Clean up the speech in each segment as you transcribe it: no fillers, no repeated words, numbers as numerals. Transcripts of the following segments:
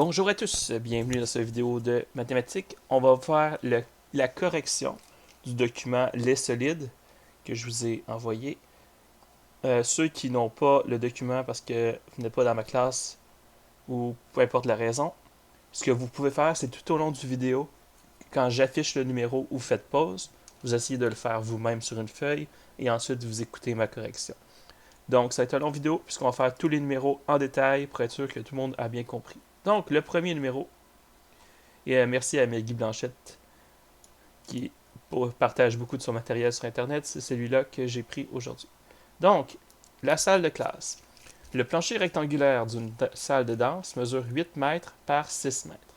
Bonjour à tous, bienvenue dans cette vidéo de mathématiques. On va faire la correction du document Les Solides que je vous ai envoyé. Ceux qui n'ont pas le document parce que vous n'êtes pas dans ma classe ou peu importe la raison, ce que vous pouvez faire, c'est tout au long du vidéo, quand j'affiche le numéro ou faites pause, vous essayez de le faire vous-même sur une feuille et ensuite vous écoutez ma correction. Donc, ça va être une longue vidéo puisqu'on va faire tous les numéros en détail pour être sûr que tout le monde a bien compris. Donc, le premier numéro, et merci à Guy Blanchette qui partage beaucoup de son matériel sur Internet, c'est celui-là que j'ai pris aujourd'hui. Donc, la salle de classe. Le plancher rectangulaire d'une salle de danse mesure 8 mètres par 6 mètres.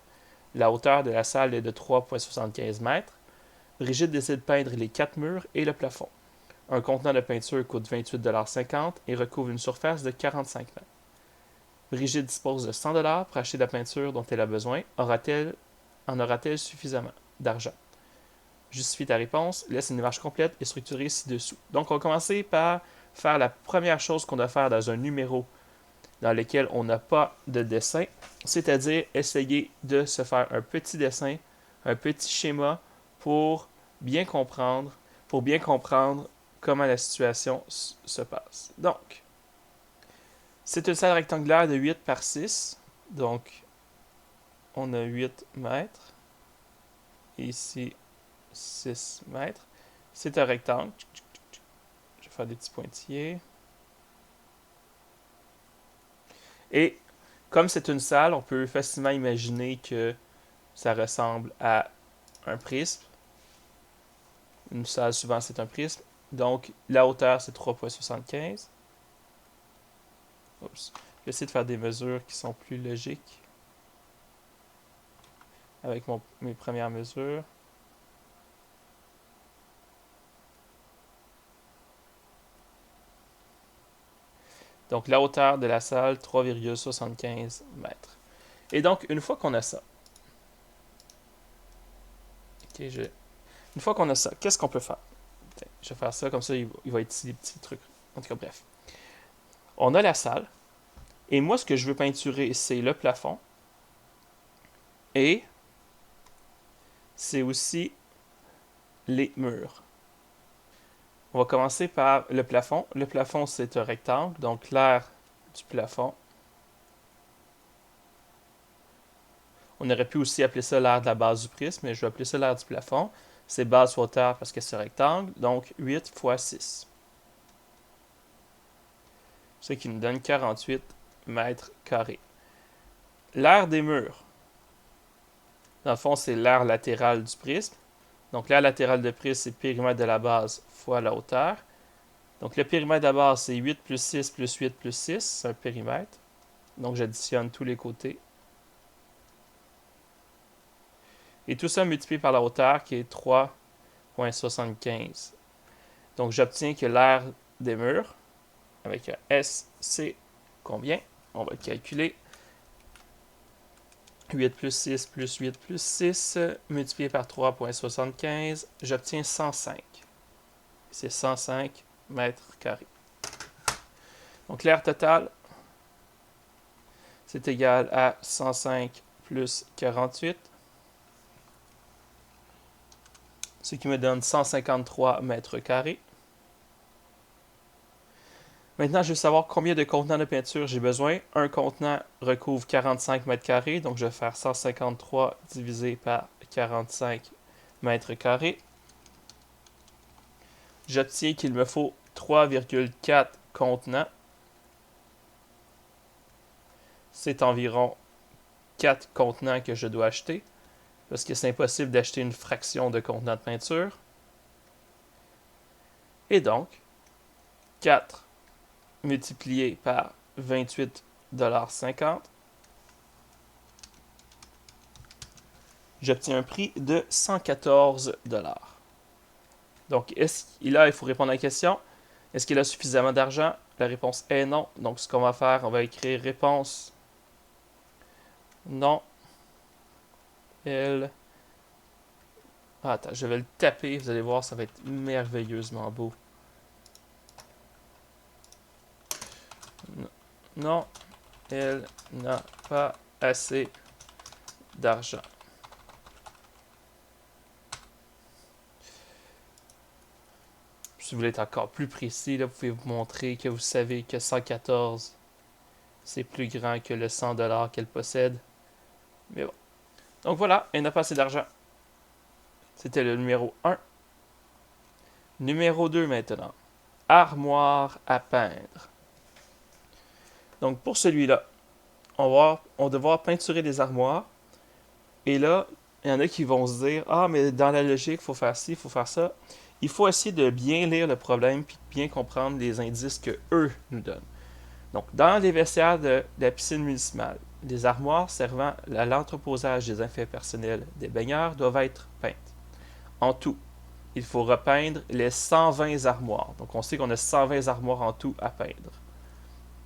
La hauteur de la salle est de 3,75 mètres. Brigitte décide de peindre les 4 murs et le plafond. Un contenant de peinture coûte 28,50$ et recouvre une surface de 45 mètres. Brigitte dispose de 100$ pour acheter la peinture dont elle a besoin. En aura-t-elle suffisamment d'argent? Justifie ta réponse, laisse une image complète et structurée ci-dessous. Donc, on va commencer par faire la première chose qu'on doit faire dans un numéro dans lequel on n'a pas de dessin, c'est-à-dire essayer de se faire un petit dessin, un petit schéma pour bien comprendre, comment la situation se passe. Donc, c'est une salle rectangulaire de 8 par 6, donc on a 8 mètres, et ici 6 mètres. C'est un rectangle. Je vais faire des petits pointillés. Et comme c'est une salle, on peut facilement imaginer que ça ressemble à un prisme. Une salle, souvent, c'est un prisme. Donc, la hauteur, c'est 3,75. Oups. Je vais essayer de faire des mesures qui sont plus logiques avec mes premières mesures. Donc, la hauteur de la salle, 3,75 mètres. Et donc, une fois qu'on a ça, une fois qu'on a ça, qu'est-ce qu'on peut faire? Je vais faire ça, comme ça, il va être ici des petits trucs. En tout cas, bref. On a la salle, et moi, ce que je veux peinturer, c'est le plafond, et c'est aussi les murs. On va commencer par le plafond. Le plafond, c'est un rectangle, donc l'aire du plafond. On aurait pu aussi appeler ça l'aire de la base du prisme, mais je vais appeler ça l'aire du plafond. C'est base sur hauteur parce que c'est un rectangle, donc 8 fois 6. Ce qui nous donne 48 mètres carrés. L'aire des murs, dans le fond, c'est l'aire latérale du prisme. Donc l'aire latérale du prisme, c'est le périmètre de la base fois la hauteur. Donc le périmètre de la base, c'est 8 plus 6 plus 8 plus 6, c'est un périmètre. Donc j'additionne tous les côtés. Et tout ça multiplié par la hauteur qui est 3,75. Donc j'obtiens que l'aire des murs, avec un S, c'est combien? On va le calculer. 8 plus 6 plus 8 plus 6, multiplié par 3,75, j'obtiens 105. C'est 105 mètres carrés. Donc l'aire totale, c'est égal à 105 plus 48, ce qui me donne 153 mètres carrés. Maintenant, je veux savoir combien de contenants de peinture j'ai besoin. Un contenant recouvre 45 mètres carrés, donc je vais faire 153 divisé par 45 mètres carrés. J'obtiens qu'il me faut 3,4 contenants. C'est environ 4 contenants que je dois acheter, parce que c'est impossible d'acheter une fraction de contenants de peinture. Et donc, 4 multiplié par 28,50$, j'obtiens un prix de 114$. Donc, il faut répondre à la question. Est-ce qu'il a suffisamment d'argent? La réponse est non. Donc, ce qu'on va faire, on va écrire réponse non. Attends, je vais le taper. Vous allez voir, ça va être merveilleusement beau. Non, elle n'a pas assez d'argent. Si vous voulez être encore plus précis, là, vous pouvez vous montrer que vous savez que 114, c'est plus grand que le 100$ qu'elle possède. Mais bon. Donc voilà, elle n'a pas assez d'argent. C'était le numéro 1. Numéro 2 maintenant. Armoire à peindre. Donc pour celui-là, on va devoir peinturer des armoires. Et là, il y en a qui vont se dire, ah, mais dans la logique, il faut faire ci, il faut faire ça. Il faut essayer de bien lire le problème puis de bien comprendre les indices que eux nous donnent. Donc, dans les vestiaires de la piscine municipale, les armoires servant à l'entreposage des effets personnels des baigneurs doivent être peintes. En tout, il faut repeindre les 120 armoires. Donc, on sait qu'on a 120 armoires en tout à peindre.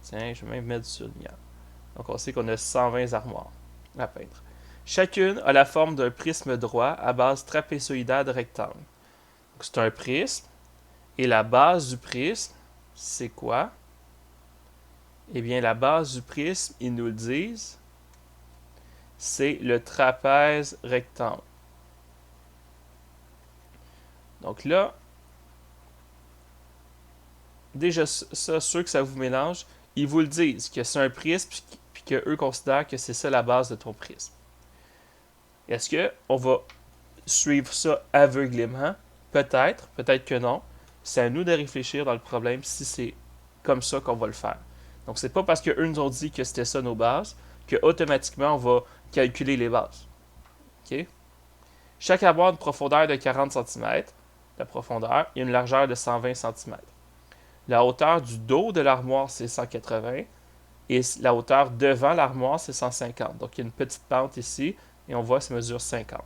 Tiens, je vais même mettre du surlignant. Donc, on sait qu'on a 120 armoires à peindre. Chacune a la forme d'un prisme droit à base trapézoïdale de rectangle. Donc, c'est un prisme. Et la base du prisme, c'est quoi? Eh bien, la base du prisme, ils nous le disent, c'est le trapèze rectangle. Donc là, déjà ça, ceux que ça vous mélange, ils vous le disent que c'est un prisme, puis qu'eux considèrent que c'est ça la base de ton prisme. Est-ce qu'on va suivre ça aveuglément? Peut-être, peut-être que non. C'est à nous de réfléchir dans le problème si c'est comme ça qu'on va le faire. Donc, c'est pas parce qu'eux nous ont dit que c'était ça nos bases que automatiquement on va calculer les bases. OK? Chaque armoire a une profondeur de 40 cm, la profondeur, et une largeur de 120 cm. La hauteur du dos de l'armoire, c'est 180, et la hauteur devant l'armoire, c'est 150. Donc, il y a une petite pente ici, et on voit que ça mesure 50.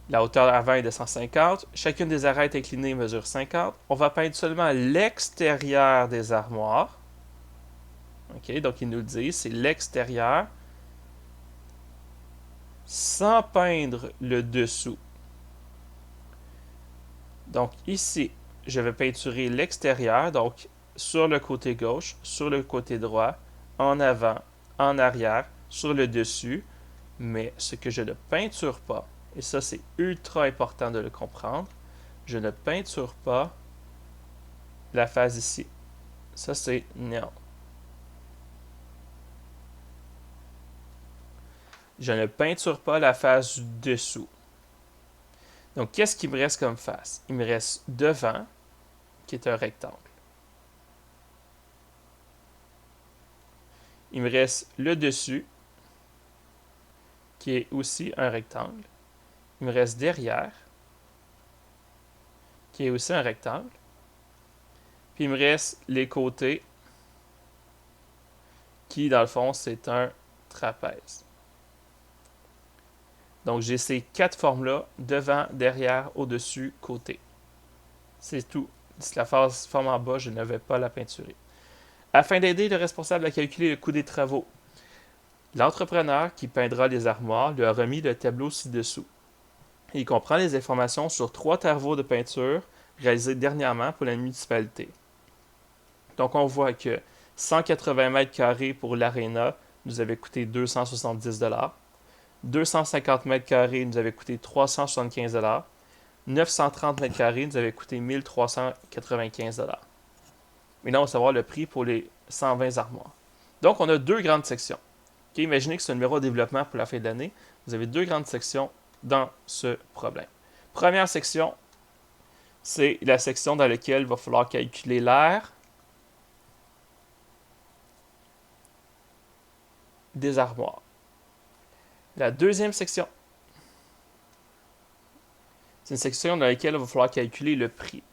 La hauteur avant est de 150. Chacune des arêtes inclinées mesure 50. On va peindre seulement l'extérieur des armoires. OK, donc ils nous le disent, c'est l'extérieur, sans peindre le dessous. Donc ici, je vais peinturer l'extérieur, donc sur le côté gauche, sur le côté droit, en avant, en arrière, sur le dessus. Mais ce que je ne peinture pas, et ça c'est ultra important de le comprendre, je ne peinture pas la face ici. Ça c'est non. Je ne peinture pas la face du dessous. Donc qu'est-ce qui me reste comme face? Il me reste devant, qui est un rectangle. Il me reste le dessus, qui est aussi un rectangle. Il me reste derrière, qui est aussi un rectangle. Puis il me reste les côtés, qui dans le fond c'est un trapèze. Donc j'ai ces 4 formes-là, devant, derrière, au-dessus, côté. C'est tout. La forme en bas, je ne vais pas la peinturer. Afin d'aider le responsable à calculer le coût des travaux, l'entrepreneur qui peindra les armoires lui a remis le tableau ci-dessous. Il comprend les informations sur 3 travaux de peinture réalisés dernièrement pour la municipalité. Donc on voit que 180 mètres carrés pour l'aréna nous avait coûté 270$. 250 mètres carrés nous avait coûté 375$. 930 mètres carrés nous avait coûté 1395$. Maintenant, on va savoir le prix pour les 120 armoires. Donc, on a 2 grandes sections. Okay, imaginez que c'est un numéro de développement pour la fin de l'année. Vous avez 2 grandes sections dans ce problème. Première section, c'est la section dans laquelle il va falloir calculer l'air des armoires. La deuxième section, c'est une section dans laquelle il va falloir calculer le prix.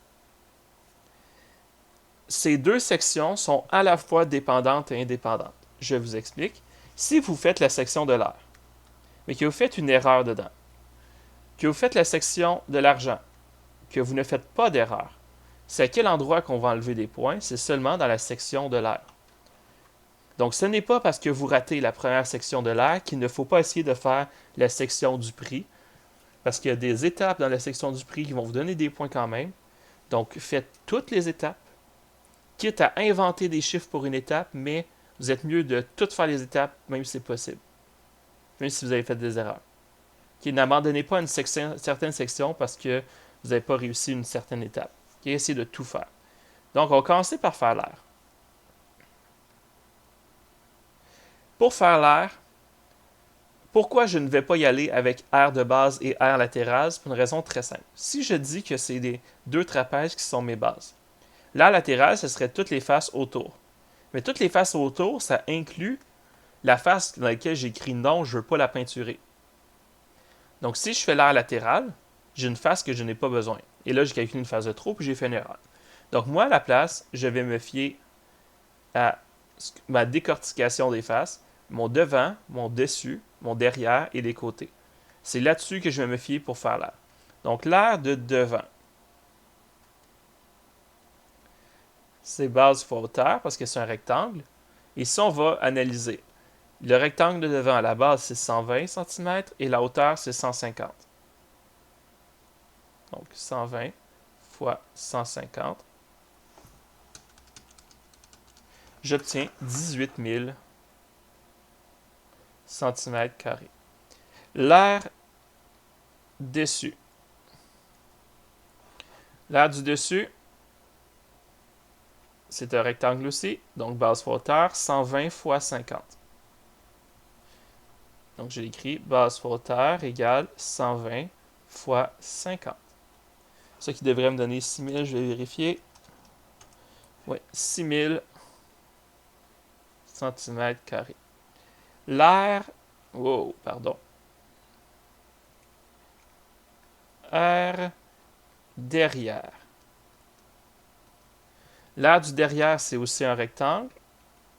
Ces 2 sections sont à la fois dépendantes et indépendantes. Je vous explique. Si vous faites la section de l'air, mais que vous faites une erreur dedans, que vous faites la section de l'argent, que vous ne faites pas d'erreur, c'est à quel endroit qu'on va enlever des points? C'est seulement dans la section de l'air. Donc, ce n'est pas parce que vous ratez la première section de l'air qu'il ne faut pas essayer de faire la section du prix, parce qu'il y a des étapes dans la section du prix qui vont vous donner des points quand même. Donc, faites toutes les étapes, quitte à inventer des chiffres pour une étape, mais vous êtes mieux de toutes faire les étapes, même si c'est possible. même si vous avez fait des erreurs. Okay, n'abandonnez pas une certaine section parce que vous n'avez pas réussi une certaine étape. Okay, essayez de tout faire. Donc, on va commencer par faire l'air. Pour faire l'air, pourquoi je ne vais pas y aller avec air de base et air latéral? C'est pour une raison très simple. Si je dis que c'est les deux trapèzes qui sont mes bases, l'air latéral, ce serait toutes les faces autour. Mais toutes les faces autour, ça inclut la face dans laquelle j'ai écrit non, je ne veux pas la peinturer. Donc, si je fais l'air latéral, j'ai une face que je n'ai pas besoin. Et là, j'ai calculé une face de trop, puis j'ai fait une erreur. Donc, moi, à la place, je vais me fier à ma décortication des faces, mon devant, mon dessus, mon derrière et les côtés. C'est là-dessus que je vais me fier pour faire l'air. Donc, l'air de devant, c'est base fois hauteur parce que c'est un rectangle. Et si on va analyser, le rectangle de devant à la base, c'est 120 cm et la hauteur, c'est 150. Donc, 120 fois 150. J'obtiens 18 000 cm². L'air dessus. L'air du dessus, c'est un rectangle aussi, donc base fois hauteur, 120 fois 50. Donc j'ai écrit base fois hauteur égale 120 fois 50. Ce qui devrait me donner 6000, je vais vérifier. Oui, 6000 cm². L'air, air derrière. L'air du derrière, c'est aussi un rectangle,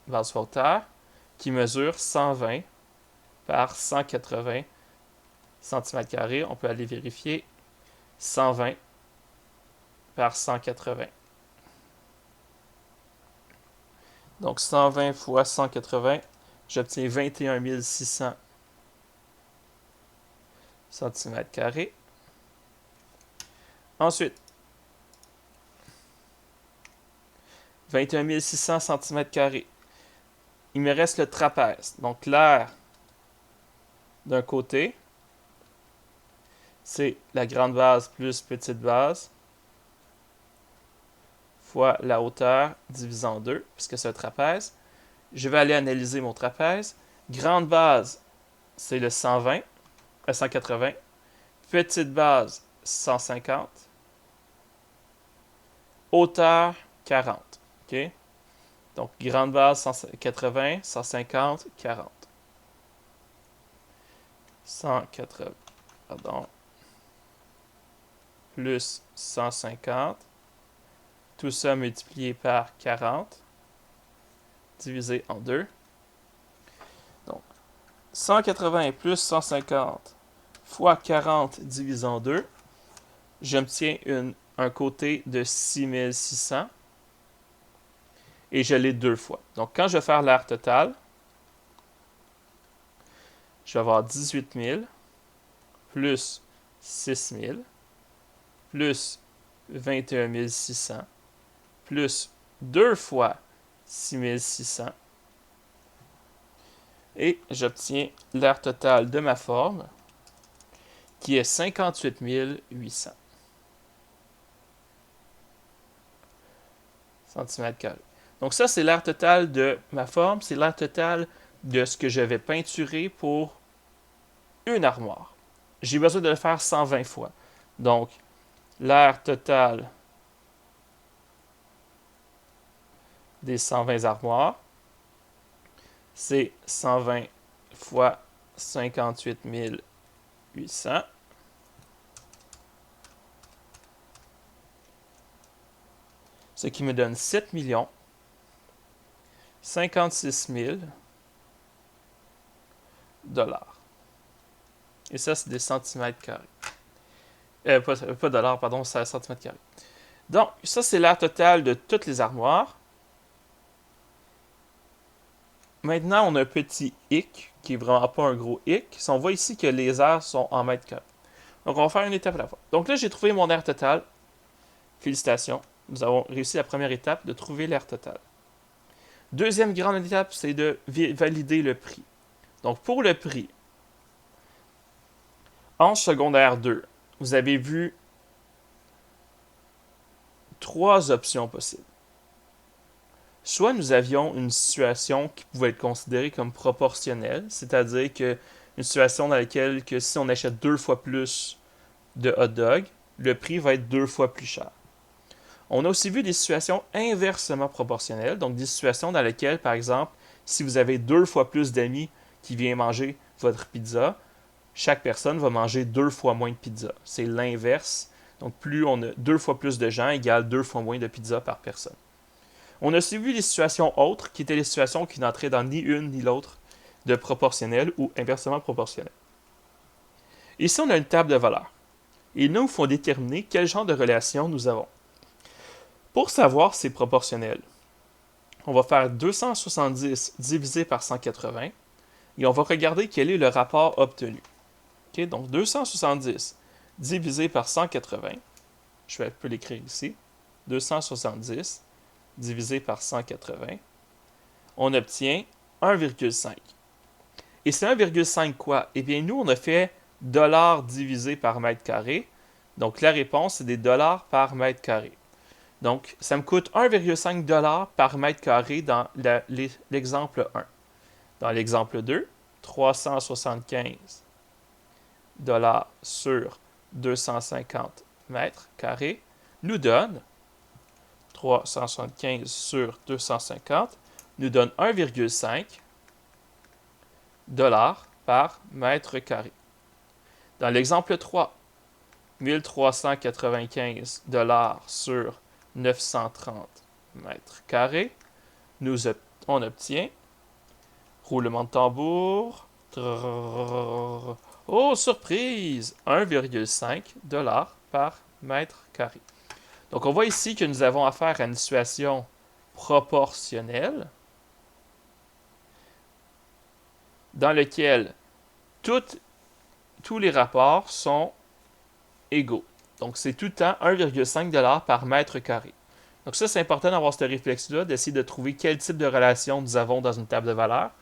base fois hauteur, qui mesure 120 par 180 cm². On peut aller vérifier 120 par 180. Donc 120 fois 180, j'obtiens 21 600 cm². Ensuite, 21 600 cm². Il me reste le trapèze. Donc l'air d'un côté, c'est la grande base plus petite base fois la hauteur divisé en 2, puisque c'est un trapèze. Je vais aller analyser mon trapèze. Grande base, c'est le 120, 180. Petite base, 150. Hauteur, 40. OK? Donc, grande base, 180, 150, 40. 180, pardon, plus 150. Tout ça multiplié par 40, divisé en 2. Donc, 180 plus 150 fois 40 divisé en 2, j'obtiens un côté de 6600 et je l'ai deux fois. Donc, quand je vais faire l'air total, je vais avoir 18 000 plus 6 000 plus 21 600 plus 2 fois 6600 et j'obtiens l'air total de ma forme qui est 58 800 cm². Donc ça, c'est l'air total de ma forme, c'est l'air total de ce que je vais peinturer pour une armoire. J'ai besoin de le faire 120 fois. Donc, l'air total des 120 armoires, c'est 120 fois 58 800. Ce qui me donne 7 56 000 dollars. Et ça, c'est des centimètres carrés. Pas dollars, pardon, c'est centimètres carrés. Donc, ça, c'est l'air total de toutes les armoires. Maintenant, on a un petit hic, qui est vraiment pas un gros hic. Si on voit ici que les airs sont en mètres carrés. Donc, on va faire une étape à la fois. Donc là, j'ai trouvé mon air total. Félicitations. Nous avons réussi la première étape de trouver l'air total. Deuxième grande étape, c'est de valider le prix. Donc, pour le prix, En secondaire 2, vous avez vu 3 options possibles. Soit nous avions une situation qui pouvait être considérée comme proportionnelle, c'est-à-dire que une situation dans laquelle que si on achète 2 fois plus de hot dog, le prix va être 2 fois plus cher. On a aussi vu des situations inversement proportionnelles, donc des situations dans lesquelles, par exemple, si vous avez 2 fois plus d'amis qui viennent manger votre pizza, chaque personne va manger 2 fois moins de pizza. C'est l'inverse. Donc, plus on a 2 fois plus de gens égale 2 fois moins de pizza par personne. On a aussi vu les situations autres, qui étaient les situations qui n'entraient dans ni une ni l'autre de proportionnel ou inversement proportionnel. Ici, on a une table de valeurs. Il nous faut déterminer quel genre de relation nous avons. Pour savoir si c'est proportionnel, on va faire 270 divisé par 180 et on va regarder quel est le rapport obtenu. Okay, donc 270 divisé par 180, je peux l'écrire ici, 270 divisé par 180, on obtient 1,5. Et c'est 1,5 quoi? Eh bien, nous, on a fait dollars divisé par mètre carré. Donc, la réponse, c'est des dollars par mètre carré. Donc, ça me coûte 1,5 $ par mètre carré dans l'exemple 1. Dans l'exemple 2, 375 $ sur 250 mètres carrés nous donne 375 sur 250 nous donne 1,5 $ par mètre carré. Dans l'exemple 3, 1395 $ sur 930 mètres carrés, on obtient, roulement de tambour, oh surprise, 1,5 $ par mètre carré. Donc on voit ici que nous avons affaire à une situation proportionnelle dans laquelle tous les rapports sont égaux. Donc, c'est tout le temps 1,5 $ par mètre carré. Donc ça, c'est important d'avoir ce réflexe-là, d'essayer de trouver quel type de relation nous avons dans une table de valeurs.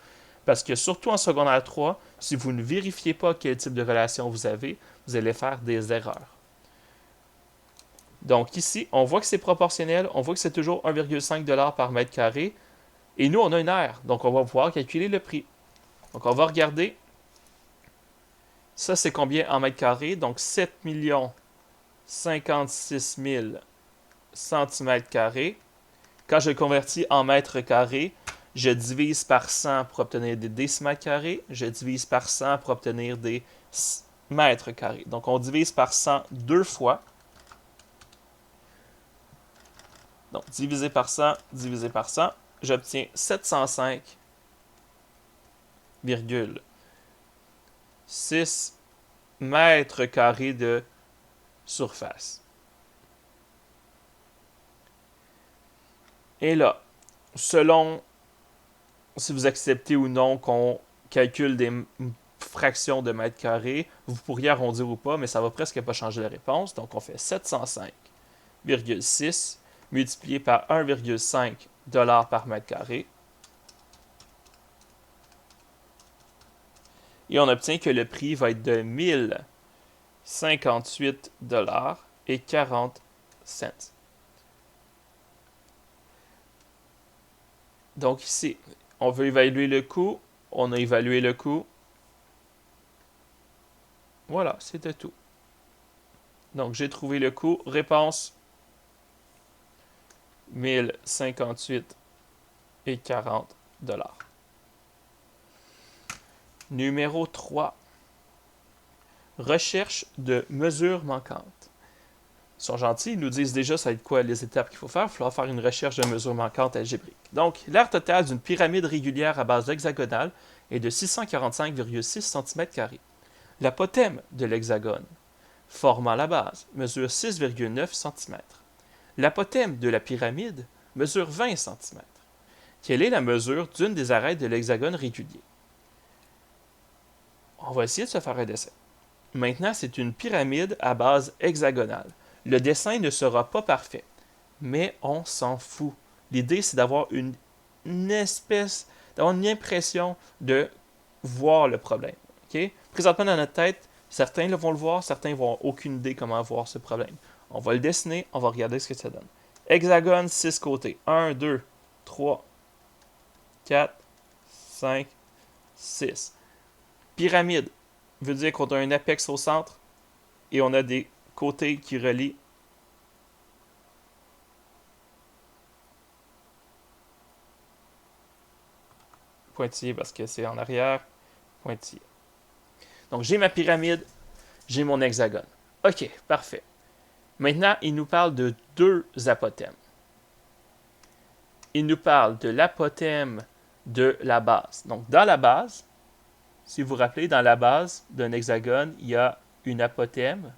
Parce que surtout en secondaire 3, si vous ne vérifiez pas quel type de relation vous avez, vous allez faire des erreurs. Donc ici, on voit que c'est proportionnel, on voit que c'est toujours 1,5 $ par mètre carré. Et nous, on a une aire, donc on va pouvoir calculer le prix. Donc on va regarder. Ça, c'est combien en mètres carrés? Donc 7 56 000 cm². Quand je le convertis en mètres carrés, je divise par 100 pour obtenir des décimètres carrés. Je divise par 100 pour obtenir des mètres carrés. Donc, on divise par 100 deux fois. Donc, divisé par 100, j'obtiens 705,6 mètres carrés de surface. Et là, selon si vous acceptez ou non qu'on calcule des fractions de mètres carrés, vous pourriez arrondir ou pas, mais ça va presque pas changer la réponse. Donc, on fait 705,6 multiplié par 1,5 $ par mètre carré. Et on obtient que le prix va être de 1058 $ et 40 cents. Donc ici, on veut évaluer le coût. On a évalué le coût. Voilà, c'était tout. Donc j'ai trouvé le coût. Réponse 1058 et 40 $. Numéro 3. Recherche de mesures manquantes. Ils sont gentils, ils nous disent déjà ça va être quoi les étapes qu'il faut faire. Il faudra faire une recherche de mesures manquantes algébriques. Donc, l'aire totale d'une pyramide régulière à base hexagonale est de 645,6 cm². L'apothème de l'hexagone, formant la base, mesure 6,9 cm. L'apothème de la pyramide mesure 20 cm. Quelle est la mesure d'une des arêtes de l'hexagone régulier? On va essayer de se faire un dessin. Maintenant, c'est une pyramide à base hexagonale. Le dessin ne sera pas parfait, mais on s'en fout. L'idée, c'est d'avoir une impression de voir le problème. Okay? Présentement, dans notre tête, Certains vont le voir, certains vont avoir aucune idée comment voir ce problème. On va le dessiner, on va regarder ce que ça donne. Hexagone, 6 côtés. 1, 2, 3, 4, 5, 6. Pyramide veut dire qu'on a un apex au centre et on a des côtés qui relient. Pointillé parce que c'est en arrière. Pointillé. Donc j'ai ma pyramide, j'ai mon hexagone. OK, parfait. Maintenant, il nous parle de deux apothèmes. Il nous parle de l'apothème de la base. Donc dans la base, si vous vous rappelez, dans la base d'un hexagone, il y a une apothème.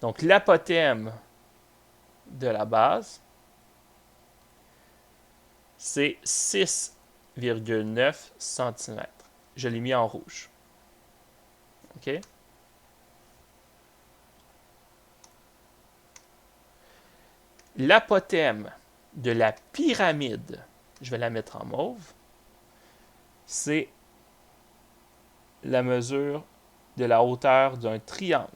Donc l'apothème de la base, c'est 6,9 cm. Je l'ai mis en rouge. OK? L'apothème de la pyramide, je vais la mettre en mauve, c'est la mesure de la hauteur d'un triangle.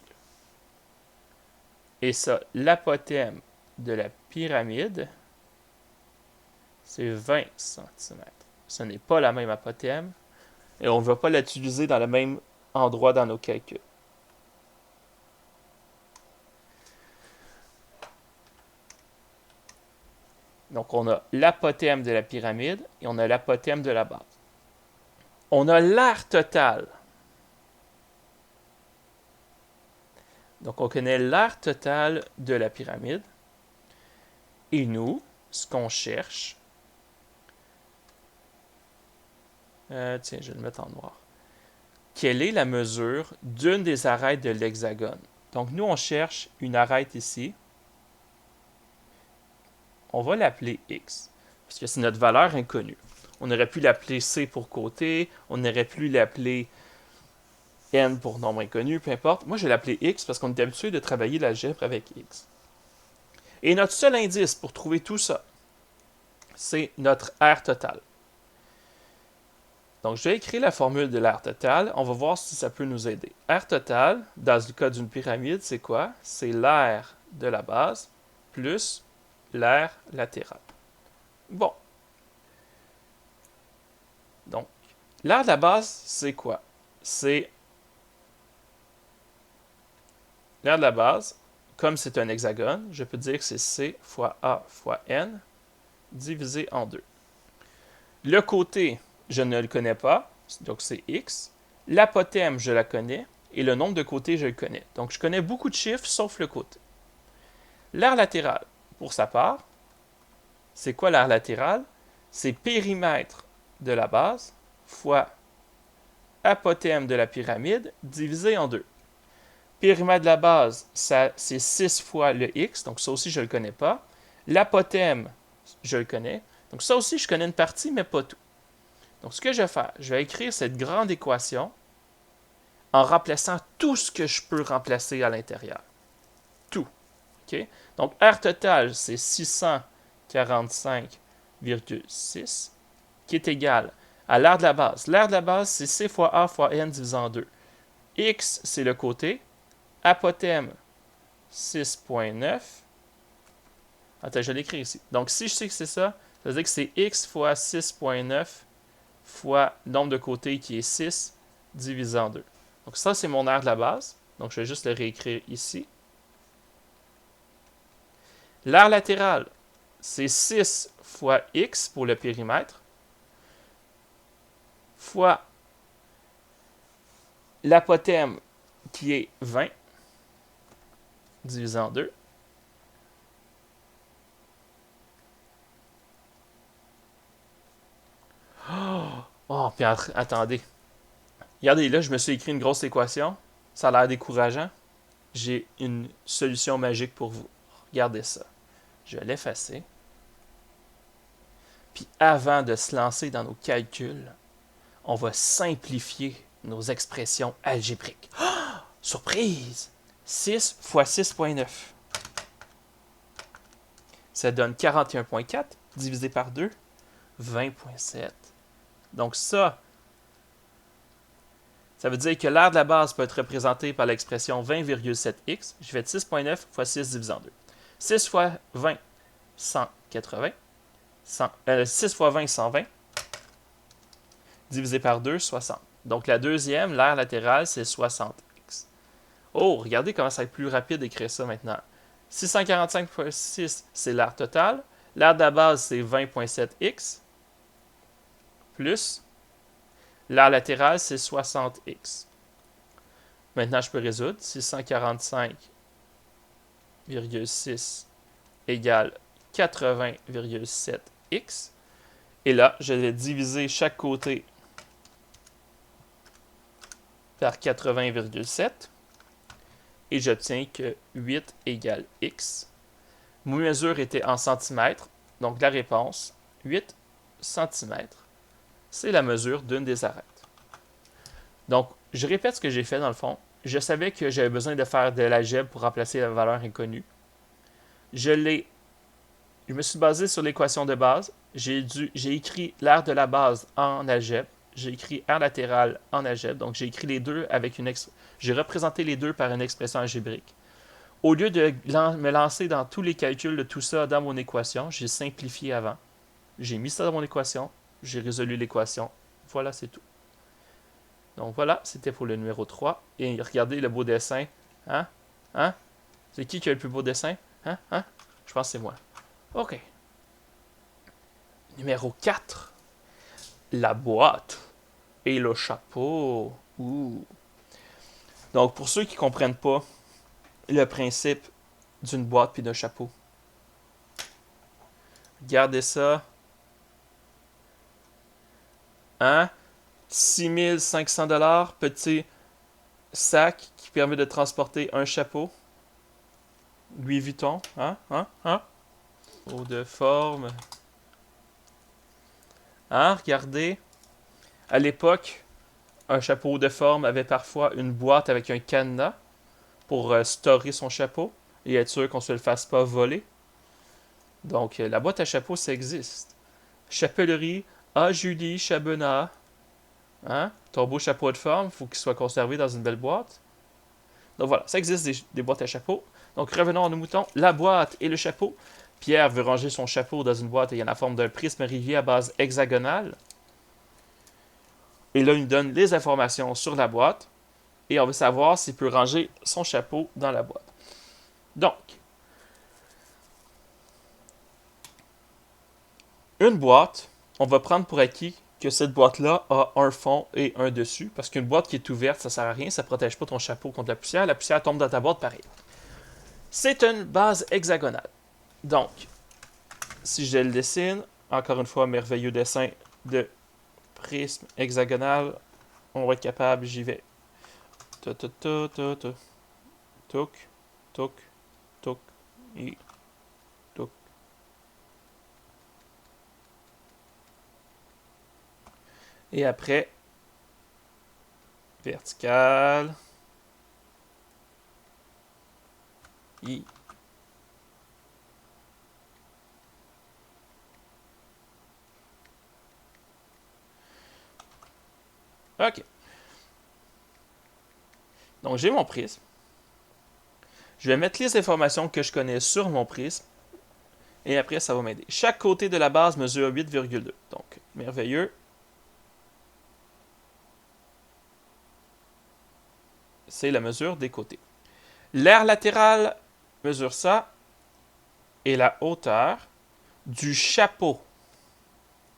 Et ça, l'apothème de la pyramide, c'est 20 cm. Ce n'est pas la même apothème et on ne va pas l'utiliser dans le même endroit dans nos calculs. Donc, on a l'apothème de la pyramide et on a l'apothème de la base. On a l'aire totale. Donc, on connaît l'aire totale de la pyramide. Et nous, ce qu'on cherche... tiens, je vais le mettre en noir. Quelle est la mesure d'une des arêtes de l'hexagone? Donc, nous, on cherche une arête ici. On va l'appeler X, parce que c'est notre valeur inconnue. On aurait pu l'appeler C pour côté, on aurait pu l'appeler N pour nombre inconnu, peu importe. Moi, je vais l'appeler X parce qu'on est habitué de travailler l'algèbre avec X. Et notre seul indice pour trouver tout ça, c'est notre aire totale. Donc, je vais écrire la formule de l'aire totale. On va voir si ça peut nous aider. Aire totale, dans le cas d'une pyramide, c'est quoi? C'est l'aire de la base plus l'aire latérale. Bon. Donc, l'aire de la base, c'est quoi? C'est l'aire de la base, comme c'est un hexagone, je peux dire que c'est C fois A fois N divisé en 2. Le côté, je ne le connais pas, donc c'est X. L'apothème, je la connais. Et le nombre de côtés, je le connais. Donc, je connais beaucoup de chiffres, sauf le côté. L'aire latérale, pour sa part, c'est quoi l'aire latérale? C'est périmètre de la base fois apothème de la pyramide divisé en 2. Périmètre de la base, c'est 6 fois le x, donc ça aussi je ne le connais pas. L'apothème, je le connais. Donc ça aussi je connais une partie, mais pas tout. Donc ce que je vais faire, je vais écrire cette grande équation en remplaçant tout ce que je peux remplacer à l'intérieur. Tout. Okay? Donc R total, c'est 645,6 qui est égal à l'aire de la base. L'aire de la base, c'est C fois A fois N divisé en 2. X, c'est le côté. Apothème, 6,9. Attends, je l'écris ici. Donc, si je sais que c'est ça, ça veut dire que c'est X fois 6,9 fois nombre de côtés qui est 6 divisé en 2. Donc, ça, c'est mon aire de la base. Donc, je vais juste le réécrire ici. L'aire latérale, c'est 6 fois X pour le périmètre fois l'apothème qui est 20 divisé en 2. Oh, puis attendez. Regardez, là, je me suis écrit une grosse équation. Ça a l'air décourageant. J'ai une solution magique pour vous. Regardez ça. Je vais l'effacer. Puis avant de se lancer dans nos calculs, on va simplifier nos expressions algébriques. Oh, surprise! 6 fois 6,9. Ça donne 41,4 divisé par 2, 20,7. Donc ça, Ça veut dire que l'aire de la base peut être représenté par l'expression 20,7x. Je fais 6,9 fois 6 divisé en 2. 6 fois 20, 180. 6 fois 20, 120. Divisé par 2, 60. Donc la deuxième, l'aire latérale, c'est 60x. Oh, regardez comment ça va être plus rapide d'écrire ça maintenant. 645 fois 6, c'est l'aire totale. L'aire de la base, c'est 20,7x. Plus l'aire latérale, c'est 60x. Maintenant, je peux résoudre. 645,6 égale 80,7x. Et là, je vais diviser chaque côté par 80,7. Et j'obtiens que 8 égale x. Mon mesure était en centimètres. Donc la réponse, 8 centimètres, c'est la mesure d'une des arêtes. Donc, je répète ce que j'ai fait dans le fond. Je savais que j'avais besoin de faire de l'algèbre pour remplacer la valeur inconnue. Je me suis basé sur l'équation de base. J'ai écrit l'aire de la base en algèbre. J'ai écrit aire latérale en algèbre. Donc, j'ai écrit les deux avec j'ai représenté les deux par une expression algébrique. Au lieu de me lancer dans tous les calculs de tout ça dans mon équation, j'ai simplifié avant. J'ai mis ça dans mon équation. J'ai résolu l'équation. Voilà, c'est tout. Donc voilà, c'était pour le numéro 3. Et regardez le beau dessin. Hein? Hein? C'est qui a le plus beau dessin? Hein? Hein? Je pense que c'est moi. OK. Numéro 4. La boîte et le chapeau. Ouh. Donc, pour ceux qui ne comprennent pas le principe d'une boîte puis d'un chapeau, regardez ça. Hein? 6500$, petit sac qui permet de transporter un chapeau. Louis Vuitton. Hein? Hein? Hein? Haut de forme. Hein? Regardez. À l'époque, un chapeau de forme avait parfois une boîte avec un cadenas pour storer son chapeau et être sûr qu'on ne se le fasse pas voler. Donc, la boîte à chapeau, ça existe. Chapellerie, A. Julie Chabenat. Hein? Ton beau chapeau de forme, il faut qu'il soit conservé dans une belle boîte. Donc voilà, ça existe des boîtes à chapeau. Donc revenons à nos moutons. La boîte et le chapeau. Pierre veut ranger son chapeau dans une boîte ayant la forme d'un prisme rivier à base hexagonale. Et là, il nous donne les informations sur la boîte. Et on veut savoir s'il peut ranger son chapeau dans la boîte. Donc, une boîte, on va prendre pour acquis que cette boîte-là a un fond et un dessus. Parce qu'une boîte qui est ouverte, ça ne sert à rien. Ça ne protège pas ton chapeau contre la poussière. La poussière tombe dans ta boîte pareil. C'est une base hexagonale. Donc, si je le dessine, encore une fois, merveilleux dessin de prisme hexagonal, on va être capable, j'y vais. Touk, touk, touk, et touk. Et après, vertical. Et OK. Donc, j'ai mon prisme. Je vais mettre les informations que je connais sur mon prisme. Et après, ça va m'aider. Chaque côté de la base mesure 8,2. Donc, merveilleux. C'est la mesure des côtés. L'aire latérale mesure ça. Et la hauteur du chapeau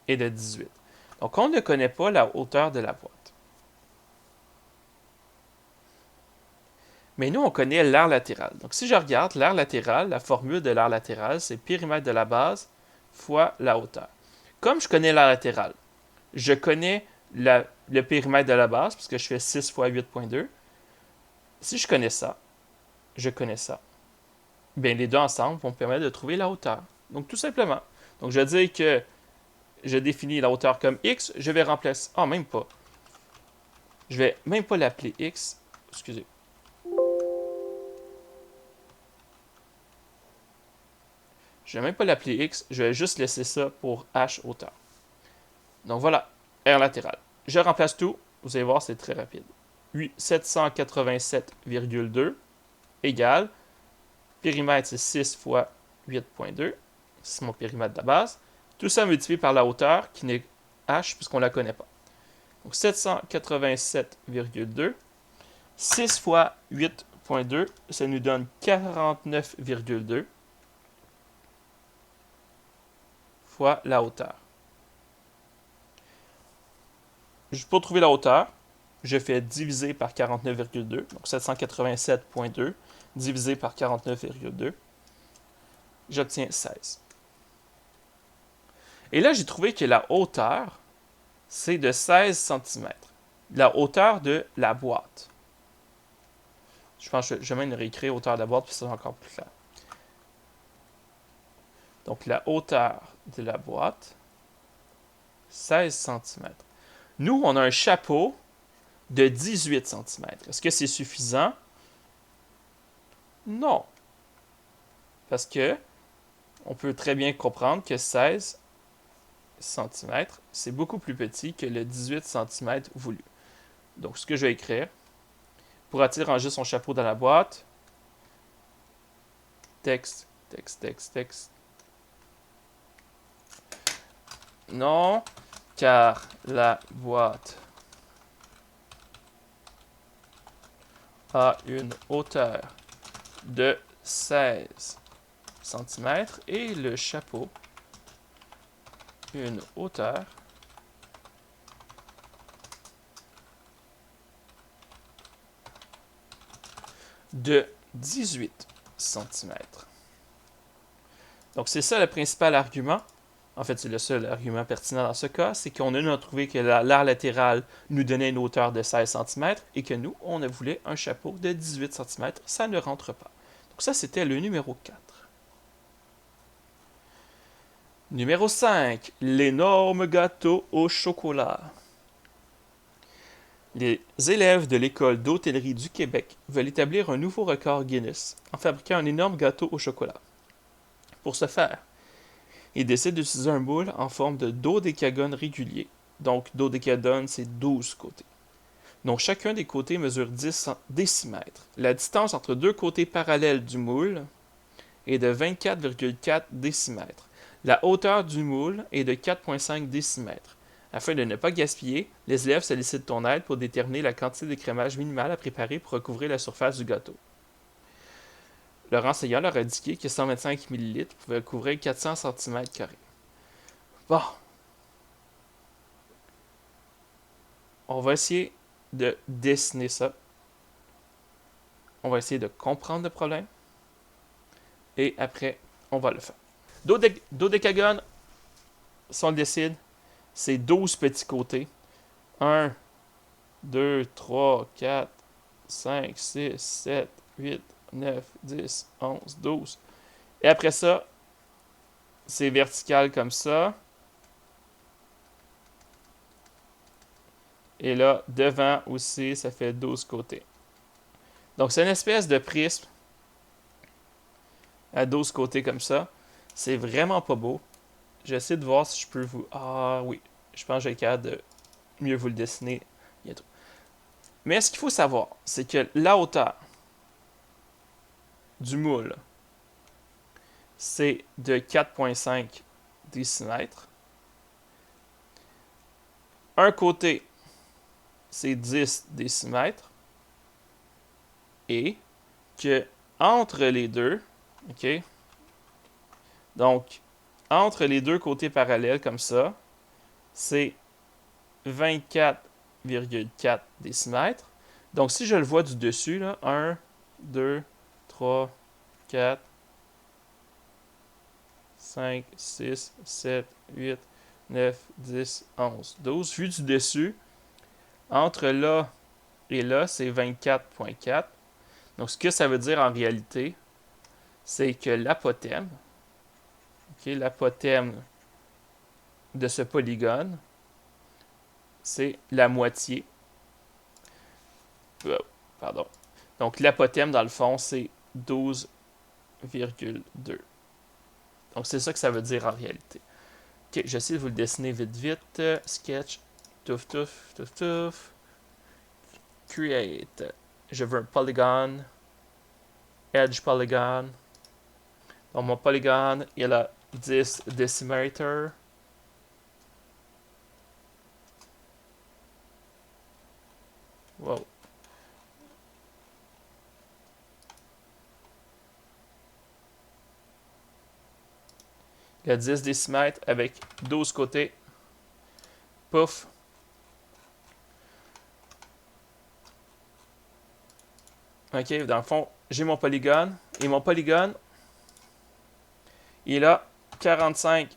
est de 18. Donc, on ne connaît pas la hauteur de la boîte. Mais nous, on connaît l'aire latérale. Donc, si je regarde l'aire latérale, la formule de l'aire latérale, c'est périmètre de la base fois la hauteur. Comme je connais l'aire latérale, je connais le périmètre de la base, puisque je fais 6 fois 8,2. Si je connais ça, bien, les deux ensemble vont me permettre de trouver la hauteur. Donc, tout simplement. Donc, je vais dire que je définis la hauteur comme x, je vais remplacer... Ah, même pas. Je vais même pas l'appeler x. Excusez. Je ne vais même pas l'appeler x, je vais juste laisser ça pour h hauteur. Donc voilà, aire latérale. Je remplace tout, vous allez voir, c'est très rapide. 787,2 égale, périmètre c'est 6 fois 8,2, c'est mon périmètre de la base. Tout ça multiplié par la hauteur, qui n'est h, puisqu'on ne la connaît pas. Donc 787,2, 6 fois 8,2, ça nous donne 49,2 fois la hauteur. Pour trouver la hauteur, je fais diviser par 49,2, donc 787,2 divisé par 49,2, j'obtiens 16. Et là, j'ai trouvé que la hauteur, c'est de 16 cm. La hauteur de la boîte. Je pense que je vais même réécrire hauteur de la boîte, puis c'est encore plus clair. Donc, la hauteur de la boîte, 16 cm. Nous, on a un chapeau de 18 cm. Est-ce que c'est suffisant? Non. Parce que on peut très bien comprendre que 16 cm, c'est beaucoup plus petit que le 18 cm voulu. Donc, ce que je vais écrire, pourra-t-il ranger son chapeau dans la boîte? Texte, texte, texte, texte. Non, car la boîte a une hauteur de 16 cm et le chapeau une hauteur de 18 cm. Donc c'est ça le principal argument. En fait, c'est le seul argument pertinent dans ce cas, c'est qu'on a trouvé que l'art latéral nous donnait une hauteur de 16 cm et que nous, on a voulu un chapeau de 18 cm. Ça ne rentre pas. Donc ça, c'était le numéro 4. Numéro 5, l'énorme gâteau au chocolat. Les élèves de l'École d'hôtellerie du Québec veulent établir un nouveau record Guinness en fabriquant un énorme gâteau au chocolat. Pour ce faire, ils décident d'utiliser un moule en forme de dodécagone régulier. Donc, dodécagone, c'est 12 côtés. Donc, chacun des côtés mesure 10 décimètres. La distance entre deux côtés parallèles du moule est de 24,4 décimètres. La hauteur du moule est de 4,5 décimètres. Afin de ne pas gaspiller, les élèves sollicitent ton aide pour déterminer la quantité d'écrémage minimale à préparer pour recouvrir la surface du gâteau. Leur enseignant leur a indiqué que 125 ml pouvait couvrir 400 cm². Bon. On va essayer de dessiner ça. On va essayer de comprendre le problème. Et après, on va le faire. Dodécagone, si on le décide, c'est 12 petits côtés. 1, 2, 3, 4, 5, 6, 7, 8, 9, 10, 11, 12. Et après ça, c'est vertical comme ça. Et là, devant aussi, ça fait 12 côtés. Donc, c'est une espèce de prisme à 12 côtés comme ça. C'est vraiment pas beau. J'essaie de voir si je peux vous... Ah oui, je pense que j'ai le cas de mieux vous le dessiner bientôt. Mais ce qu'il faut savoir, c'est que la hauteur du moule, c'est de 4,5 décimètres. Un côté, c'est 10 décimètres. Et que entre les deux, OK? Donc, entre les deux côtés parallèles comme ça, c'est 24,4 décimètres. Donc, si je le vois du dessus, là, 1, 2, 3, 4, 5, 6, 7, 8, 9, 10, 11, 12. Vu du dessus, entre là et là, c'est 24,4. Donc, ce que ça veut dire en réalité, c'est que l'apothème, l'apothème de ce polygone, c'est la moitié. Pardon. Donc, l'apothème, dans le fond, c'est 12,2. Donc, c'est ça que ça veut dire en réalité. Ok, j'essaie de vous le dessiner vite, vite. Sketch. Touf, touf, touf, touf. Create. Je veux un polygone. Edge polygon. Donc mon polygone, il a 10 decimeter. Wow. Il a 10 décimètres avec 12 côtés. Pouf. Ok, dans le fond, j'ai mon polygone. Et mon polygone, il a 45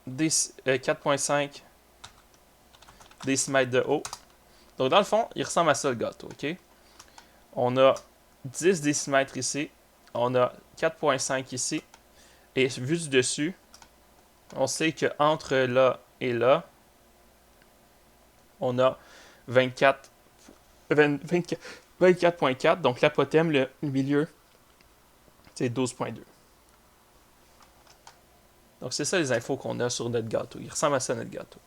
4.5 décimètres de haut. Donc dans le fond, il ressemble à ça le gâteau, ok? On a 10 décimètres ici. On a 4.5 ici. Et vu du dessus, on sait que entre là et là, on a 24.4. Donc l'apothem, le milieu, c'est 12.2. Donc c'est ça les infos qu'on a sur notre gâteau. Il ressemble à ça notre gâteau.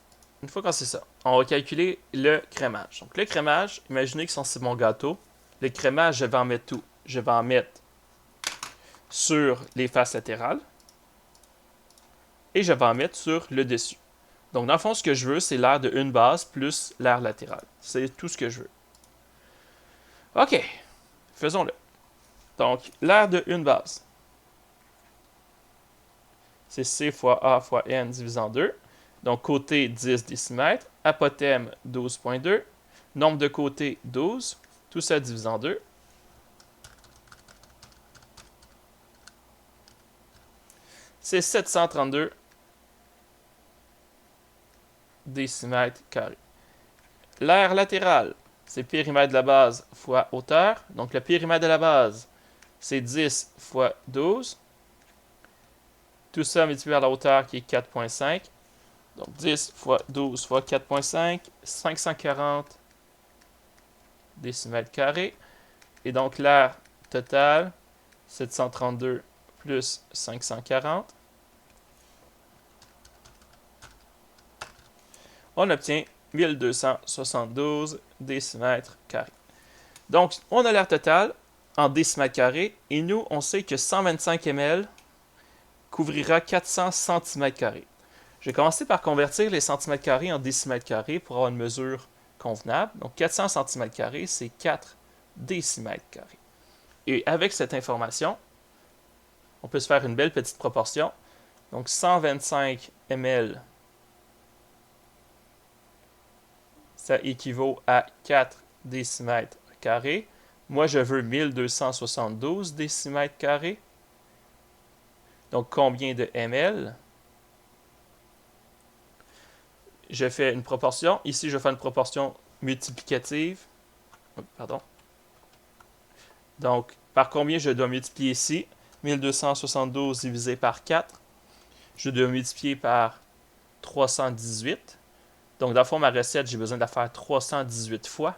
Une fois qu'on sait ça, on va calculer le crémage. Donc le crémage, imaginez que c'est mon gâteau. Le crémage, je vais en mettre tout. Je vais en mettre sur les faces latérales. Et je vais en mettre sur le dessus. Donc dans le fond, ce que je veux, c'est l'air de une base plus l'air latéral. C'est tout ce que je veux. OK, faisons-le. Donc, l'air de une base, c'est C fois A fois N divisé en 2. Donc, côté 10 décimètres, apothème 12.2, nombre de côtés 12, tout ça divisé en 2. C'est 732 décimètres carrés. L'air latéral, c'est périmètre de la base fois hauteur. Donc, le périmètre de la base, c'est 10 fois 12. Tout ça multiplié par la hauteur qui est 4.5. Donc 10 fois 12 fois 4.5, 540 décimètres carrés. Et donc l'air total, 732 plus 540. On obtient 1272 décimètres carrés. Donc, on a l'air total en décimètres carrés. Et nous, on sait que 125 ml couvrira 400 cm². Je vais commencer par convertir les centimètres carrés en décimètres carrés pour avoir une mesure convenable. Donc 400 cm², c'est 4 décimètres carrés. Et avec cette information, on peut se faire une belle petite proportion. Donc 125 ml, ça équivaut à 4 décimètres carrés. Moi, je veux 1272 décimètres carrés. Donc combien de ml? Je fais une proportion. Ici, je fais une proportion multiplicative. Pardon. Donc, par combien je dois multiplier ici? 1272 divisé par 4. Je dois multiplier par 318. Donc, dans le fond, ma recette, j'ai besoin de la faire 318 fois.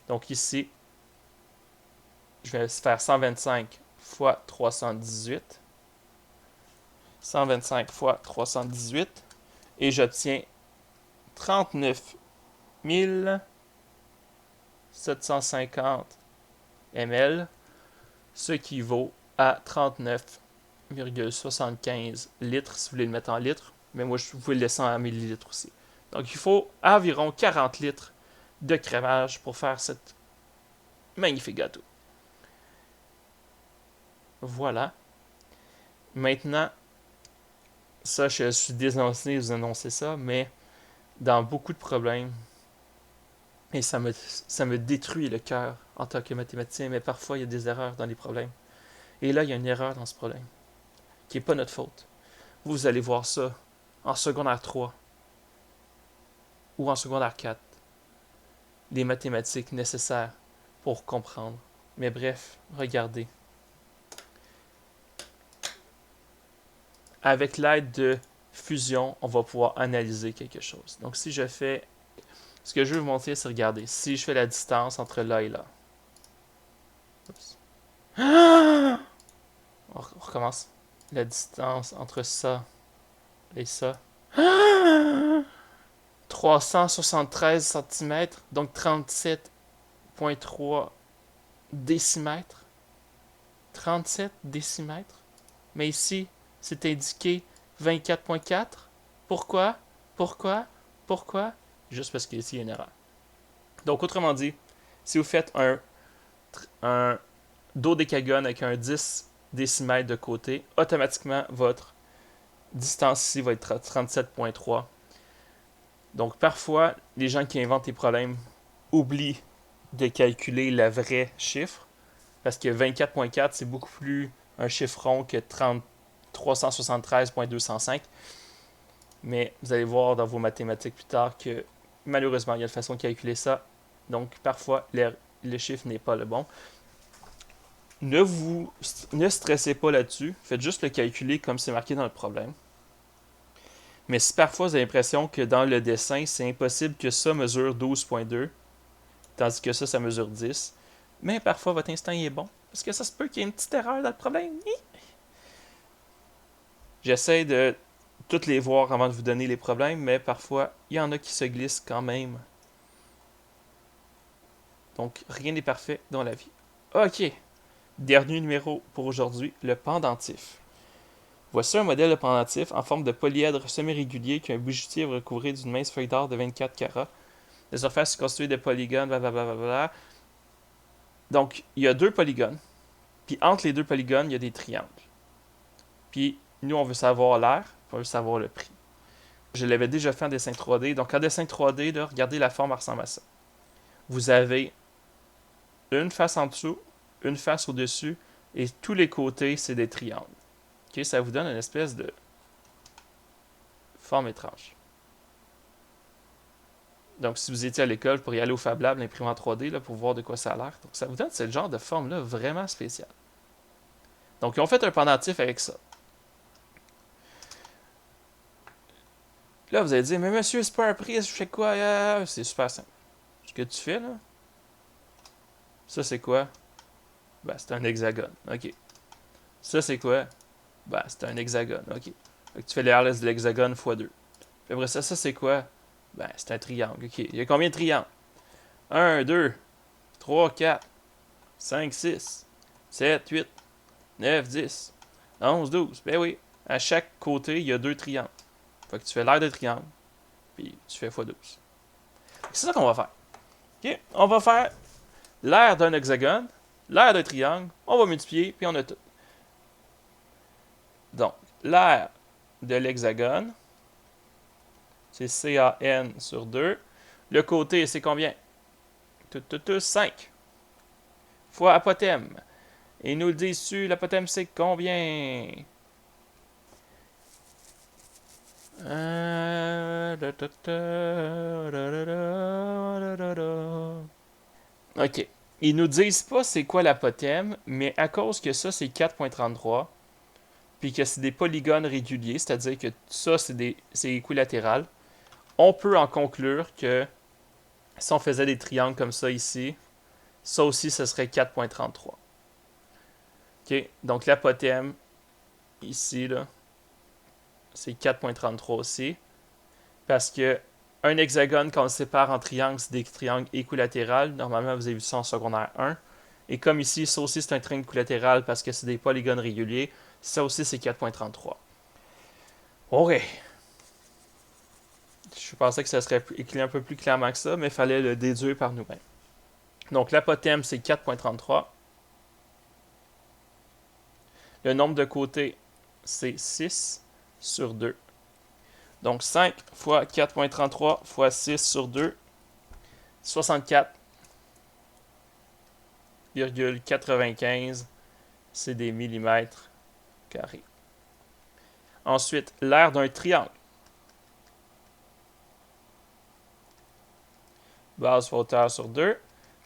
Donc, ici, je vais faire 125 fois 318. 125 fois 318. Et j'obtiens 39 750 ml, ce qui vaut à 39,75 litres, si vous voulez le mettre en litres. Mais moi, je vous le laisser en millilitres aussi. Donc, il faut environ 40 litres de crémage pour faire cet magnifique gâteau. Voilà. Maintenant, ça, je suis désolé de vous annoncer ça, mais dans beaucoup de problèmes, et ça me détruit le cœur en tant que mathématicien, mais parfois il y a des erreurs dans les problèmes. Et là, il y a une erreur dans ce problème, qui n'est pas notre faute. Vous allez voir ça en secondaire 3 ou en secondaire 4. Les mathématiques nécessaires pour comprendre. Mais bref, regardez. Avec l'aide de fusion, on va pouvoir analyser quelque chose. Donc si je fais... Ce que je veux vous montrer, c'est regarder. Si je fais la distance entre là et là. Oups. On recommence. La distance entre ça et ça. 3 373 cm, donc 37,3 décimètres. 37 décimètres. Mais ici, c'est indiqué 24,4. Pourquoi? Pourquoi? Pourquoi? Juste parce qu'ici, il y a une erreur. Donc, autrement dit, si vous faites un dodécagone avec un 10 décimètres de côté, automatiquement, votre distance ici va être 37,3. Donc, parfois, les gens qui inventent les problèmes oublient de calculer le vrai chiffre, parce que 24,4, c'est beaucoup plus un chiffre rond que 373,205. Mais vous allez voir dans vos mathématiques plus tard que malheureusement, il y a une façon de calculer ça. Donc, parfois, le chiffre n'est pas le bon. Ne stressez pas là-dessus. Faites juste le calculer comme c'est marqué dans le problème. Mais si parfois vous avez l'impression que dans le dessin, c'est impossible que ça mesure 12,2, tandis que ça mesure 10, mais parfois votre instinct est bon. Parce que ça se peut qu'il y ait une petite erreur dans le problème. J'essaie de toutes les voir avant de vous donner les problèmes, mais parfois, il y en a qui se glissent quand même. Donc, rien n'est parfait dans la vie. Ok, dernier numéro pour aujourd'hui, le pendentif. Voici un modèle de pendentif en forme de polyèdre semi-régulier qui a un bijoutier recouvré d'une mince feuille d'or de 24 carats. La surface est constituée de polygones, blablabla. Donc, il y a deux polygones. Puis entre les deux polygones, il y a des triangles. Puis, nous, on veut savoir l'air, on veut savoir le prix. Je l'avais déjà fait en dessin 3D. Donc, en dessin 3D, là, regardez la forme ressemble à ça. Vous avez une face en dessous, une face au-dessus, et tous les côtés, c'est des triangles. Okay, ça vous donne une espèce de forme étrange. Donc, si vous étiez à l'école, vous pourriez aller au Fab Lab, l'imprimer en 3D là, pour voir de quoi ça a l'air. Donc, ça vous donne ce genre de forme-là vraiment spéciale. Donc, ils ont fait un pendentif avec ça. Là, vous allez dire, mais monsieur, c'est pas un prix, je fais quoi? C'est super simple. Ce que tu fais, là, ça, c'est quoi? Ben, c'est un hexagone. OK. Ça, c'est quoi? Ben, c'est un hexagone. OK. Fait que tu fais les RLS de l'hexagone x 2. Puis après ça, c'est quoi? Ben, c'est un triangle. OK. Il y a combien de triangles? 1, 2, 3, 4, 5, 6, 7, 8, 9, 10, 11, 12. Ben oui. À chaque côté, il y a deux triangles. Fait que tu fais l'aire de triangle, puis tu fais x 12. C'est ça qu'on va faire. OK? On va faire l'aire d'un hexagone, l'aire d'un triangle, on va multiplier, puis on a tout. Donc, l'aire de l'hexagone, c'est CAN sur 2. Le côté, c'est combien? 5. Fois apothème. Et ils nous le disent dessus, l'apothème, c'est combien? OK. Ils nous disent pas c'est quoi l'apothème, mais à cause que ça, c'est 4,33, puis que c'est des polygones réguliers, c'est-à-dire que ça, c'est équilatéral, on peut en conclure que si on faisait des triangles comme ça ici, ça aussi, ce serait 4,33. OK? Donc l'apothème, ici, là, c'est 4,33 aussi. Parce que un hexagone, quand on le sépare en triangles, c'est des triangles équilatérales. Normalement, vous avez vu ça en secondaire 1. Et comme ici, ça aussi, c'est un triangle équilatéral parce que c'est des polygones réguliers. Ça aussi, c'est 4,33. OK. Je pensais que ça serait écrit un peu plus clairement que ça, mais il fallait le déduire par nous-mêmes. Donc, l'apothème, c'est 4,33. Le nombre de côtés, c'est 6 sur 2. Donc, 5 fois 4,33 fois 6 sur 2, 64,95, c'est des millimètres carrés. Ensuite, l'aire d'un triangle. Base fois hauteur sur 2.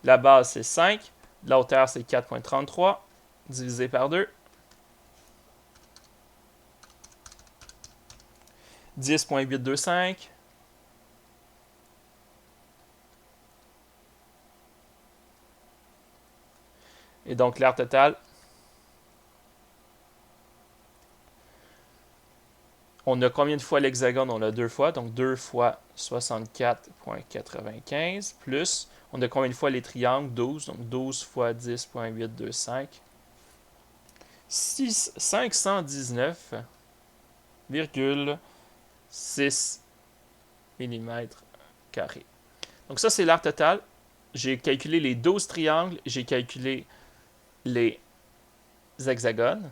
La base, c'est 5. La hauteur, c'est 4,33. Divisé par 2. 10,825. Et donc, l'aire totale, On a combien de fois l'hexagone? On a 2 fois, donc 2 fois 64,95, plus, on a combien de fois les triangles? 12, donc 12 fois 10,825. 519,6 mm carrés. Donc ça, c'est l'aire totale. J'ai calculé les 12 triangles, j'ai calculé les hexagones.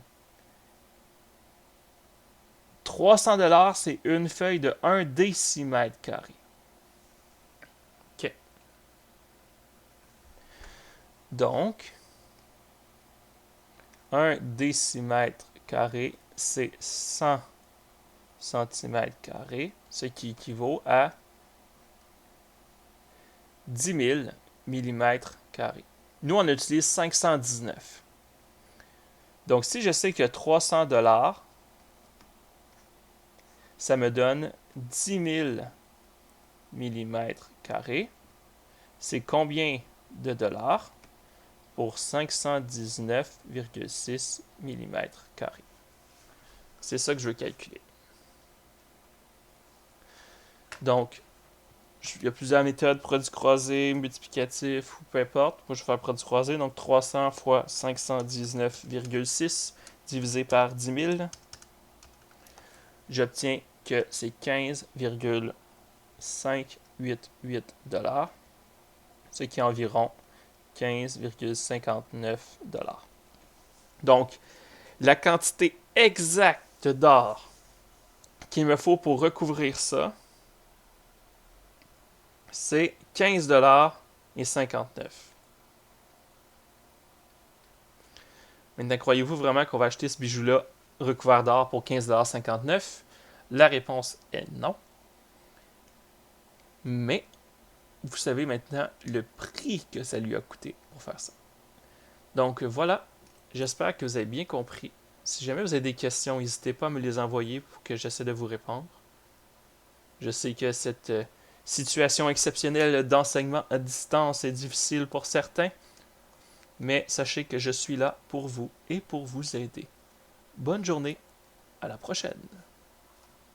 300$, c'est une feuille de 1 décimètre carré. OK. Donc, 1 décimètre carré, c'est 100 cm carrés, ce qui équivaut à 10 000 mm carrés. Nous, on utilise 519. Donc, si je sais que 300$, ça me donne 10 000 mm carrés. C'est combien de dollars pour 519,6 mm carrés? C'est ça que je veux calculer. Donc, il y a plusieurs méthodes, produit croisé, multiplicatif ou peu importe. Moi, je vais faire produit croisé, donc 300 fois 519,6 divisé par 10 000. J'obtiens que c'est 15,588$, ce qui est environ 15,59$. Donc, la quantité exacte d'or qu'il me faut pour recouvrir ça, c'est 15,59$. Maintenant, croyez-vous vraiment qu'on va acheter ce bijou-là recouvert d'or pour 15,59$? La réponse est non. Mais vous savez maintenant le prix que ça lui a coûté pour faire ça. Donc voilà, j'espère que vous avez bien compris. Si jamais vous avez des questions, n'hésitez pas à me les envoyer pour que j'essaie de vous répondre. Je sais que cette situation exceptionnelle d'enseignement à distance est difficile pour certains, mais sachez que je suis là pour vous et pour vous aider. Bonne journée, à la prochaine.